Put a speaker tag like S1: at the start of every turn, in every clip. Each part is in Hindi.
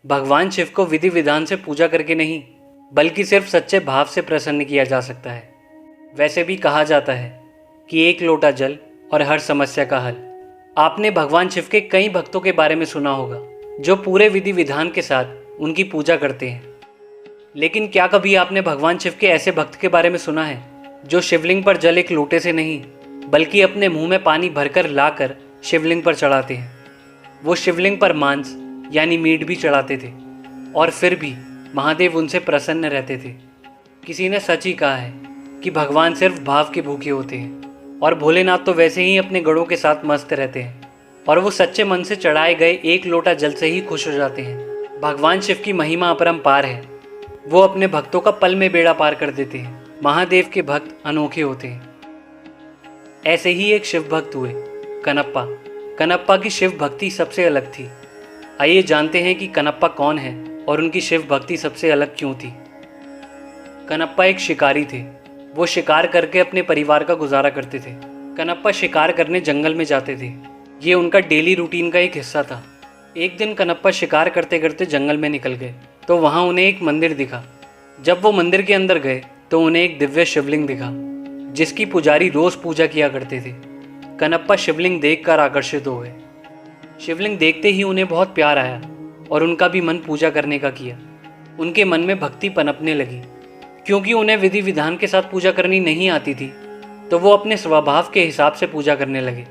S1: भगवान शिव को विधि विधान से पूजा करके नहीं, बल्कि सिर्फ सच्चे भाव से प्रसन्न किया जा सकता है। वैसे भी कहा जाता है कि एक लोटा जल और हर समस्या का हल। आपने भगवान शिव के कई भक्तों के बारे में सुना होगा जो पूरे विधि विधान के साथ उनकी पूजा करते हैं। लेकिन क्या कभी आपने भगवान शिव के ऐसे भक्त के बारे में सुना है जो शिवलिंग पर जल एक लोटे से नहीं, बल्कि अपने मुंह में पानी भरकर लाकर शिवलिंग पर चढ़ाते हैं। वो शिवलिंग पर मांस यानी मीट भी चढ़ाते थे और फिर भी महादेव उनसे प्रसन्न रहते थे। किसी ने सच ही कहा है कि भगवान सिर्फ भाव के भूखे होते हैं और भोलेनाथ तो वैसे ही अपने गणों के साथ मस्त रहते हैं और वो सच्चे मन से चढ़ाए गए एक लोटा जल से ही खुश हो जाते हैं। भगवान शिव की महिमा अपरंपार है। वो अपने भक्तों का पल में बेड़ा पार कर देते हैं। महादेव के भक्त अनोखे होते हैं। ऐसे ही एक शिव भक्त हुए कनप्पा। कनप्पा की शिव भक्ति सबसे अलग थी। आइए जानते हैं कि कनप्पा कौन है और उनकी शिव भक्ति सबसे अलग क्यों थी। कनप्पा एक शिकारी थे। वो शिकार करके अपने परिवार का गुजारा करते थे। कनप्पा शिकार करने जंगल में जाते थे। ये उनका डेली रूटीन का एक हिस्सा था। एक दिन कनप्पा शिकार करते करते जंगल में निकल गए तो वहाँ उन्हें एक मंदिर दिखा। जब वो मंदिर के अंदर गए तो उन्हें एक दिव्य शिवलिंग दिखा जिसकी पुजारी रोज पूजा किया करते थे। कनप्पा शिवलिंग देखकर आकर्षित हो गए। शिवलिंग देखते ही उन्हें बहुत प्यार आया और उनका भी मन पूजा करने का किया। उनके मन में भक्ति पनपने लगी। क्योंकि उन्हें विधि विधान के साथ पूजा करनी नहीं आती थी तो वो अपने स्वभाव के हिसाब से पूजा करने लगे।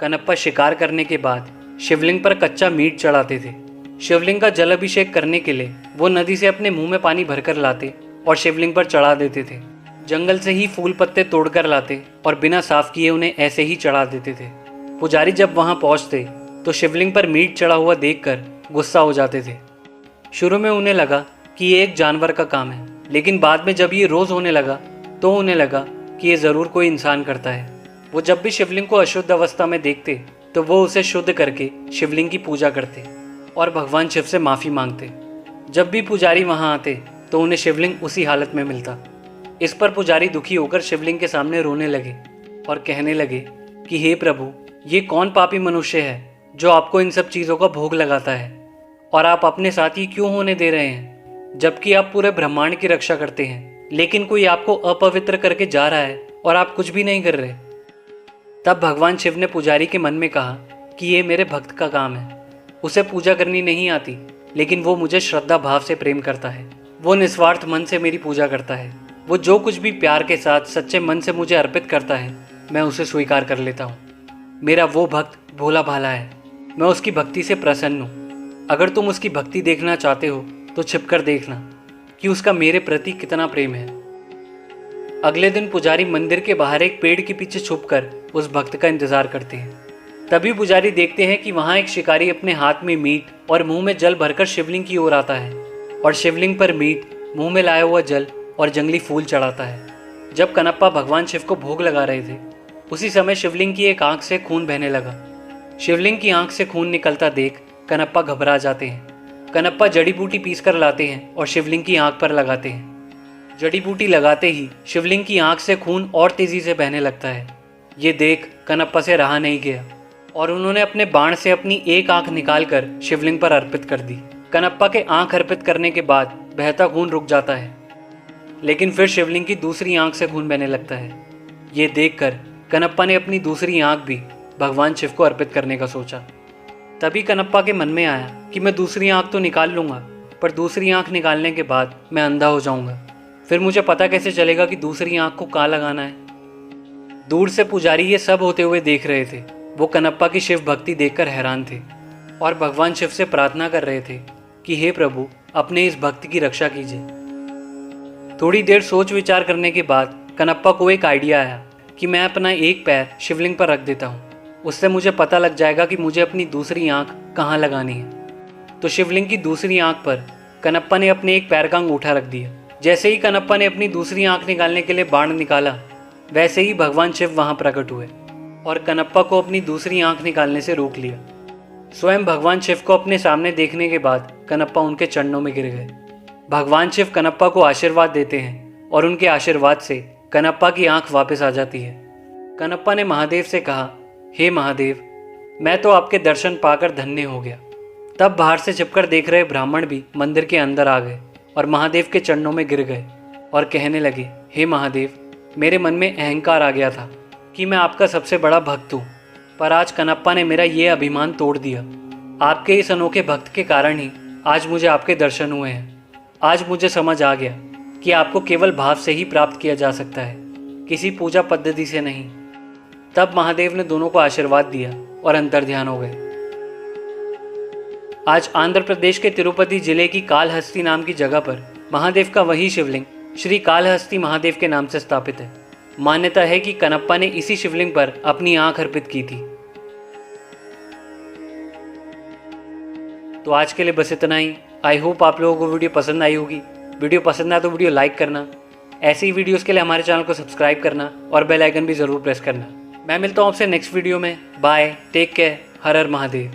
S1: कनप्पा शिकार करने के बाद शिवलिंग पर कच्चा मीट चढ़ाते थे। शिवलिंग का जल अभिषेक करने के लिए वो नदी से अपने मुंह में पानी भरकर लाते और शिवलिंग पर चढ़ा देते थे। जंगल से ही फूल पत्ते तोड़कर लाते और बिना साफ किए उन्हें ऐसे ही चढ़ा देते थे। पुजारी जब वहां पहुंचते तो शिवलिंग पर मीट चढ़ा हुआ देखकर गुस्सा हो जाते थे। शुरू में उन्हें लगा कि ये एक जानवर का काम है, लेकिन बाद में जब ये रोज होने लगा तो उन्हें लगा कि ये जरूर कोई इंसान करता है। वो जब भी शिवलिंग को अशुद्ध अवस्था में देखते तो वो उसे शुद्ध करके शिवलिंग की पूजा करते और भगवान शिव से माफी मांगते। जब भी पुजारी वहां आते तो उन्हें शिवलिंग उसी हालत में मिलता। इस पर पुजारी दुखी होकर शिवलिंग के सामने रोने लगे और कहने लगे कि हे प्रभु, ये कौन पापी मनुष्य है जो आपको इन सब चीज़ों का भोग लगाता है और आप अपने साथ ही क्यों होने दे रहे हैं, जबकि आप पूरे ब्रह्मांड की रक्षा करते हैं, लेकिन कोई आपको अपवित्र करके जा रहा है और आप कुछ भी नहीं कर रहे। तब भगवान शिव ने पुजारी के मन में कहा कि ये मेरे भक्त का काम है। उसे पूजा करनी नहीं आती, लेकिन वो मुझे श्रद्धा भाव से प्रेम करता है। वो निस्वार्थ मन से मेरी पूजा करता है। वो जो कुछ भी प्यार के साथ सच्चे मन से मुझे अर्पित करता है मैं उसे स्वीकार कर लेता हूँ। मेरा वो भक्त भोला भाला है। मैं उसकी भक्ति से प्रसन्न हूँ। अगर तुम उसकी भक्ति देखना चाहते हो तो छिपकर देखना कि उसका मेरे प्रति कितना प्रेम है। अगले दिन पुजारी मंदिर के बाहर एक पेड़ के पीछे छुपकर उस भक्त का इंतजार करते हैं। तभी पुजारी देखते हैं कि वहाँ एक शिकारी अपने हाथ में मीट और मुंह में जल भरकर शिवलिंग की ओर आता है और शिवलिंग पर मीट, मुंह में लाया हुआ जल और जंगली फूल चढ़ाता है। जब कनप्पा भगवान शिव को भोग लगा रहे थे उसी समय शिवलिंग की एक आंख से खून बहने लगा। शिवलिंग की आंख से खून निकलता देख कनप्पा घबरा जाते हैं। कनप्पा जड़ी बूटी पीस कर लाते हैं और शिवलिंग की आंख पर लगाते हैं। जड़ी बूटी लगाते ही शिवलिंग की आंख से खून और तेजी से बहने लगता है। ये देख कनप्पा से रहा नहीं गया और उन्होंने अपने बाण से अपनी एक आंख निकालकर शिवलिंग पर अर्पित कर दी। कनप्पा के आंख अर्पित करने के बाद बहता खून रुक जाता है, लेकिन फिर शिवलिंग की दूसरी आंख से खून बहने लगता है। ये देखकर कनप्पा ने अपनी दूसरी आंख भी भगवान शिव को अर्पित करने का सोचा। तभी कनप्पा के मन में आया कि मैं दूसरी आंख तो निकाल लूंगा, पर दूसरी आंख निकालने के बाद मैं अंधा हो जाऊंगा। फिर मुझे पता कैसे चलेगा कि दूसरी आंख को कहाँ लगाना है। दूर से पुजारी ये सब होते हुए देख रहे थे। वो कनप्पा की शिव भक्ति देखकर हैरान थे और भगवान शिव से प्रार्थना कर रहे थे कि हे प्रभु, अपने इस भक्त की रक्षा कीजिए। थोड़ी देर सोच विचार करने के बाद कनप्पा को एक आइडिया आया कि मैं अपना एक पैर शिवलिंग पर रख देता हूँ। उससे मुझे पता लग जाएगा कि मुझे अपनी दूसरी आंख कहाँ लगानी है। तो शिवलिंग की दूसरी आंख पर कनप्पा ने अपने एक पैर का अंगूठा रख दिया। जैसे ही कनप्पा ने अपनी दूसरी आंख निकालने के लिए बाण निकाला, वैसे ही भगवान शिव वहां प्रकट हुए और कनप्पा को अपनी दूसरी आंख निकालने से रोक लिया। स्वयं भगवान शिव को अपने सामने देखने के बाद कनप्पा उनके चरणों में गिर गए। भगवान शिव कनप्पा को आशीर्वाद देते हैं और उनके आशीर्वाद से कनप्पा की आंख वापस आ जाती है। कनप्पा ने महादेव से कहा, हे महादेव, मैं तो आपके दर्शन पाकर धन्य हो गया। तब बाहर से छिपकर देख रहे ब्राह्मण भी मंदिर के अंदर आ गए और महादेव के चरणों में गिर गए और कहने लगे, हे महादेव, मेरे मन में अहंकार आ गया था कि मैं आपका सबसे बड़ा भक्त हूँ, पर आज कनप्पा ने मेरा ये अभिमान तोड़ दिया। आपके इस अनोखे भक्त के कारण ही आज मुझे आपके दर्शन हुए हैं। आज मुझे समझ आ गया कि आपको केवल भाव से ही प्राप्त किया जा सकता है, किसी पूजा पद्धति से नहीं। तब महादेव ने दोनों को आशीर्वाद दिया और अंतर्ध्यान हो गए। आज आंध्र प्रदेश के तिरुपति जिले की कालहस्ती नाम की जगह पर महादेव का वही शिवलिंग श्री कालहस्ती महादेव के नाम से स्थापित है। मान्यता है कि कनप्पा ने इसी शिवलिंग पर अपनी आंख अर्पित की थी। तो आज के लिए बस इतना ही। आई होप आप लोगों को वीडियो पसंद आई होगी। वीडियो पसंद आए तो वीडियो लाइक करना, ऐसे ही वीडियोस के लिए हमारे चैनल को सब्सक्राइब करना और बेल आइकन भी ज़रूर प्रेस करना। मैं मिलता हूँ आपसे नेक्स्ट वीडियो में। बाय, टेक केयर, हर हर महादेव।